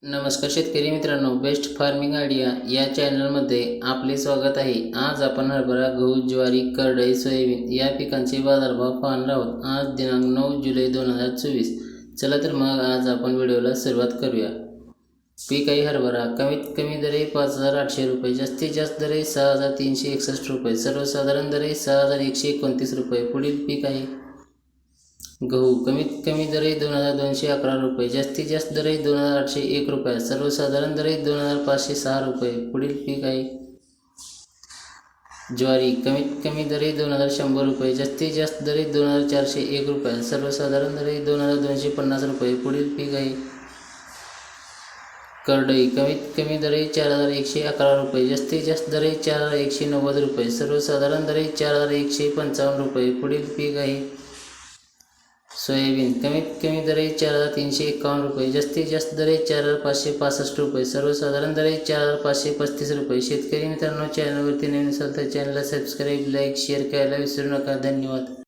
नमस्कार शेतकरी मित्रांनो, बेस्ट फार्मिंग आयडिया या चॅनलमध्ये आपले स्वागत आहे. आज आपण हरभरा, गहू, ज्वारी, करडई, सोयाबीन या पिकांचे बाजारभाव पाहणार आहोत. आज दिनांक 9 जुलै 2024. चला तर मग आज आपण व्हिडिओला सुरुवात करूया. पीक आहे हरभरा. कमीत कमी दर आहे 5,800 रुपये, जास्तीत जास्त दर आहे 6,361 रुपये, सर्वसाधारण दर आहे 6,129 रुपये. पुढील पीक आहे गहू. कमीत कमी दर आहे 2,211 रुपये, जास्तीत जास्त दर आहे 2,801 रुपये, सर्वसाधारण दर आहे 2,506 रुपये. पुढील पीक आहे ज्वारी. कमीत कमी दर आहे 2,100 रुपये, जास्तीत जास्त दर आहे 2,401 रुपये, सर्वसाधारण दर आहे 2,250 रुपये. पुढील पीक आहे करडई. कमीत कमी दर आहे 4,111 रुपये, जास्तीत जास्त दर आहे 4,190 रुपये, सर्वसाधारण दर आहे 4,155 रुपये. पुढील पीक आहे सोयाबीन. कमीत कमी दर आहे 4,351 रुपये, जास्तीत जास्त दर आहे 4,565 रुपये, सर्वसाधारण दर आहे 4,535 रुपये. शेतकरी मित्रांनो, चॅनलवरती नवीन असाल तर चॅनलला सबस्क्राईब, लाईक, शेअर करायला विसरू नका. धन्यवाद.